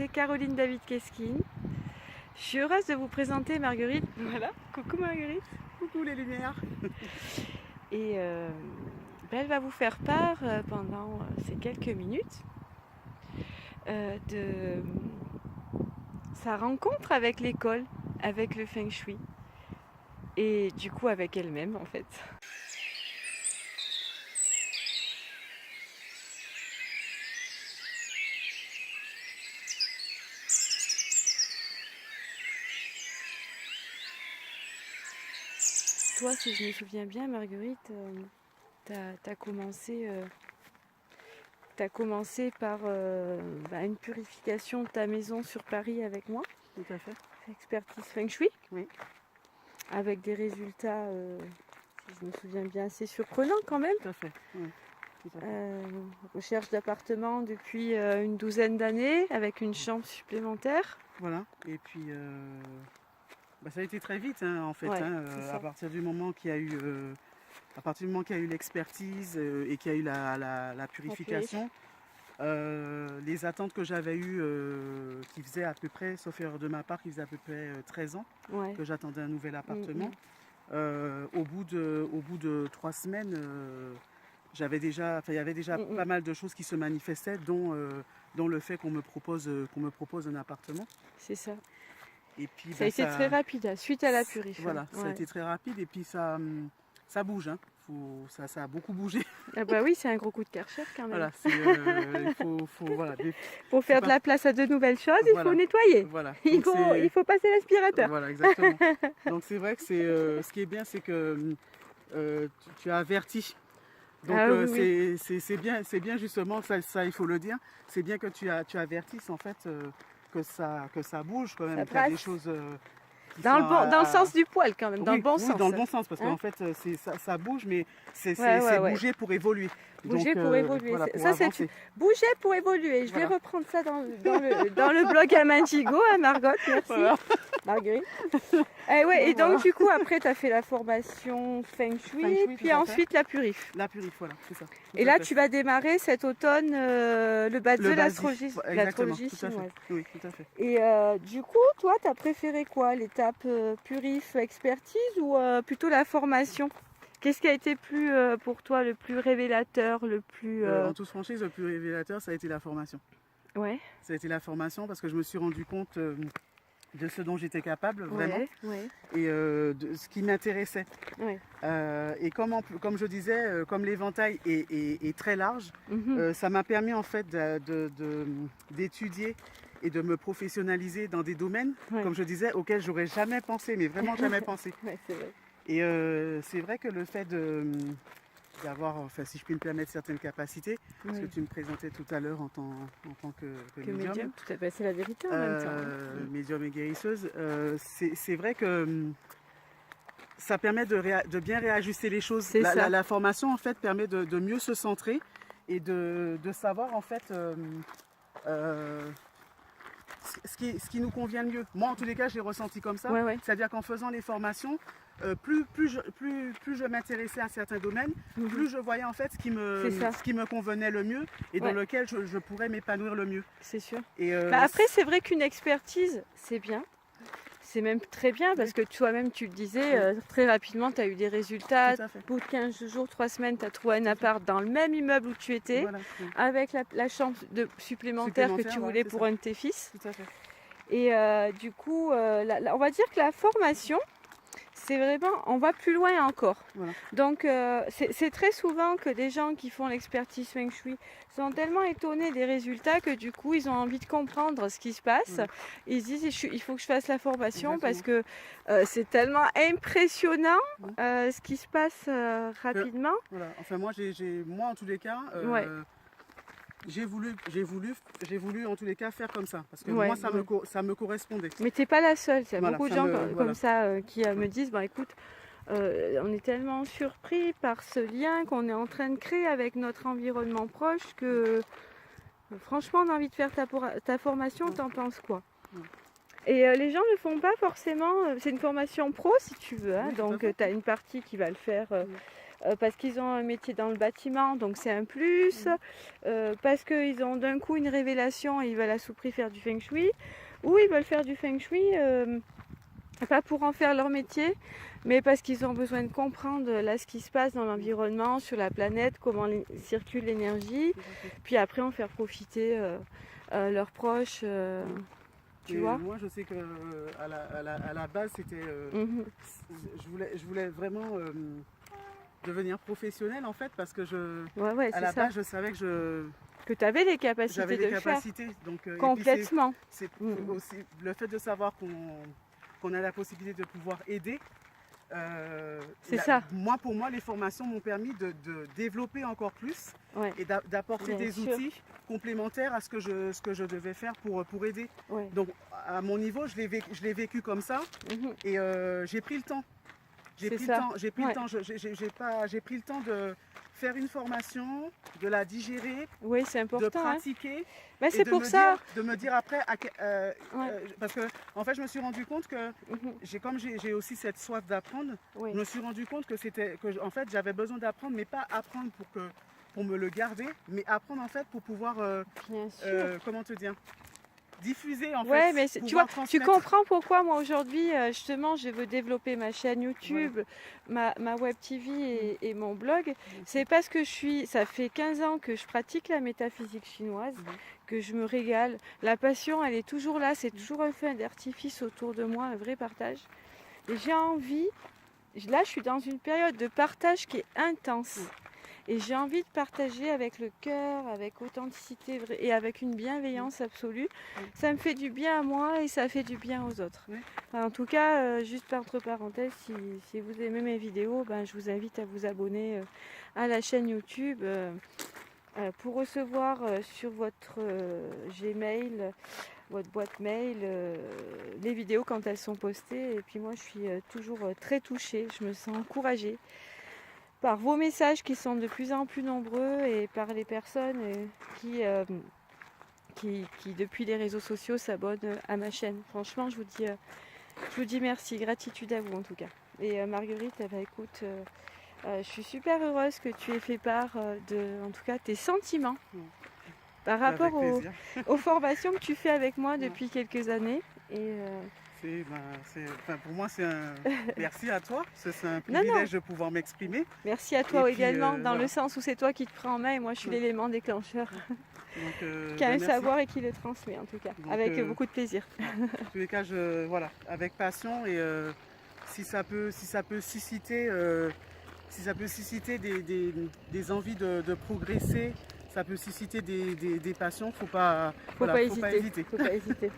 c'est Caroline David Keskin. Je suis heureuse de vous présenter Marguerite. Voilà, coucou Marguerite. Coucou les lumières. Et elle va vous faire part pendant ces quelques minutes de sa rencontre avec l'école, avec le Feng Shui et du coup avec elle-même en fait. Toi, si je me souviens bien, Marguerite, t'as commencé par une purification de ta maison sur Paris avec moi. Tout à fait. Expertise Feng Shui. Oui. Avec des résultats, si je me souviens bien, assez surprenants quand même. Tout à fait. Oui. Tout à fait. Recherche d'appartement depuis une douzaine d'années avec une chambre supplémentaire. Voilà. Et puis ça a été très vite en fait. Ouais, à partir du moment qu'il y a eu l'expertise et qu'il y a eu la purification, les attentes que j'avais eues, qui faisaient à peu près, sauf erreur de ma part, qui faisaient à peu près 13 ans que j'attendais un nouvel appartement. Au bout de 3 semaines, il y avait déjà pas mal de choses qui se manifestaient, dont le fait qu'on me propose un appartement. C'est ça. Et puis, ça a été très rapide, suite à la purif. Voilà, ça a été très rapide et puis ça bouge. Ça a beaucoup bougé. Ah bah oui, c'est un gros coup de Karcher quand même. Voilà, pour faire de la place à de nouvelles choses, il faut nettoyer. Voilà. Il faut passer l'aspirateur. Voilà, exactement. Donc c'est vrai que ce qui est bien, c'est que tu as averti. Donc c'est bien justement, ça il faut le dire, c'est bien que tu avertisses en fait que ça bouge quand même, qu'il y a des choses dans le sens du poil quand même, dans le bon sens. Oui, dans le bon sens, parce qu'en fait ça bouge, mais c'est bouger pour évoluer. Bouger pour évoluer. Voilà, bouger pour évoluer. Je vais reprendre ça dans le blog à Mandigo, à Margot, merci. Voilà. Marguerite. Et donc du coup après tu as fait la formation Feng Shui puis ensuite la purif. La purif, voilà, c'est ça. Et là tu vas démarrer cet automne le bas de l'astrologie chinoise. Oui, tout à fait. Et du coup toi tu as préféré quoi, l'étape purif expertise ou plutôt la formation? Qu'est-ce qui a été pour toi le plus révélateur, le plus... En toute franchise, le plus révélateur, ça a été la formation. Ouais. Ça a été la formation parce que je me suis rendu compte de ce dont j'étais capable, vraiment, et de ce qui m'intéressait. Ouais. Et comme je disais, comme l'éventail est très large, ça m'a permis en fait d'étudier et de me professionnaliser dans des domaines, comme je disais, auxquels j'aurais jamais pensé, mais vraiment jamais pensé. C'est vrai. Et c'est vrai que le fait d'avoir, enfin, si je puis me permettre, certaines capacités, parce que tu me présentais tout à l'heure en tant que médium. Tout à fait, c'est la vérité en même temps. Médium et guérisseuse, c'est vrai que ça permet de bien réajuster les choses. La formation en fait permet de mieux se centrer et de savoir en fait ce qui nous convient le mieux. Moi en tous les cas je l'ai ressenti comme ça. C'est-à-dire qu'en faisant les formations, plus je m'intéressais à certains domaines, plus je voyais en fait ce qui me convenait le mieux et dans lequel je pourrais m'épanouir le mieux. C'est sûr. Et après c'est vrai qu'une expertise c'est bien. C'est même très bien parce que toi-même tu le disais, très rapidement tu as eu des résultats. Au bout de 15 jours, 3 semaines, tu as trouvé un appart dans le même immeuble où tu étais, avec la chambre supplémentaire que tu voulais pour un de tes fils. Tout à fait. Et du coup, on va dire que la formation, c'est vraiment, on va plus loin encore. Voilà. Donc c'est très souvent que des gens qui font l'expertise Feng Shui sont tellement étonnés des résultats que du coup ils ont envie de comprendre ce qui se passe. Ils se disent il faut que je fasse la formation parce que c'est tellement impressionnant ce qui se passe rapidement. Voilà. Enfin moi en tous les cas j'ai voulu en tous les cas faire comme ça parce que moi ça me correspondait. Mais t'es pas la seule, il y a beaucoup de gens comme ça qui me disent écoute, on est tellement surpris par ce lien qu'on est en train de créer avec notre environnement proche que franchement on a envie de faire ta formation, t'en penses quoi? Et les gens ne font pas forcément, c'est une formation pro si tu veux, donc tu as une partie qui va le faire parce qu'ils ont un métier dans le bâtiment, donc c'est un plus, parce qu'ils ont d'un coup une révélation et ils veulent à tout prix faire du feng shui, ou ils veulent faire du feng shui pas pour en faire leur métier, mais parce qu'ils ont besoin de comprendre là ce qui se passe dans l'environnement, sur la planète, comment circule l'énergie, puis après en faire profiter leurs proches. Tu vois, moi je sais que à la base c'était je voulais vraiment devenir professionnelle en fait, parce que à la base je savais que tu avais les capacités j'avais de les capacités, donc complètement. C'est aussi le fait de savoir qu'on a la possibilité de pouvoir aider. C'est ça. Pour moi, les formations m'ont permis de développer encore plus et d'apporter des outils complémentaires à ce que je devais faire pour aider. Donc, à mon niveau, je l'ai vécu comme ça et j'ai pris le temps. J'ai pris le temps de faire une formation, de la digérer, c'est important, de pratiquer. C'est pour ça. De me dire après, parce que en fait je me suis rendu compte que j'ai aussi cette soif d'apprendre, je me suis rendu compte que en fait j'avais besoin d'apprendre, mais pas apprendre pour me le garder, mais apprendre en fait pour pouvoir comment te dire, diffuser en fait. Mais tu vois, tu comprends pourquoi moi aujourd'hui justement je veux développer ma chaîne YouTube, ma web TV et mon blog. C'est parce que ça fait 15 ans que je pratique la métaphysique chinoise, que je me régale. La passion, elle est toujours là, c'est toujours un feu d'artifice autour de moi, un vrai partage. Et j'ai envie, là je suis dans une période de partage qui est intense. Et j'ai envie de partager avec le cœur, avec authenticité et avec une bienveillance absolue. Ça me fait du bien à moi et ça fait du bien aux autres. Enfin, en tout cas, juste entre parenthèses, si vous aimez mes vidéos, je vous invite à vous abonner à la chaîne YouTube pour recevoir sur votre Gmail, votre boîte mail, les vidéos quand elles sont postées. Et puis moi, je suis toujours très touchée, je me sens encouragée par vos messages qui sont de plus en plus nombreux et par les personnes qui depuis les réseaux sociaux s'abonnent à ma chaîne. Franchement, je vous dis merci, gratitude à vous en tout cas. Et Marguerite, écoute, je suis super heureuse que tu aies fait part en tout cas, tes sentiments par rapport aux formations que tu fais avec moi depuis quelques années. Et pour moi, c'est un merci à toi. C'est un privilège de pouvoir m'exprimer. Merci à toi également, dans le sens où c'est toi qui te prends en main et moi je suis l'élément déclencheur qui a un savoir et qui le transmet en tout cas, avec beaucoup de plaisir. En tous les cas, avec passion, et si ça peut susciter, des envies de progresser, ça peut susciter des passions, faut pas hésiter. Faut pas hésiter.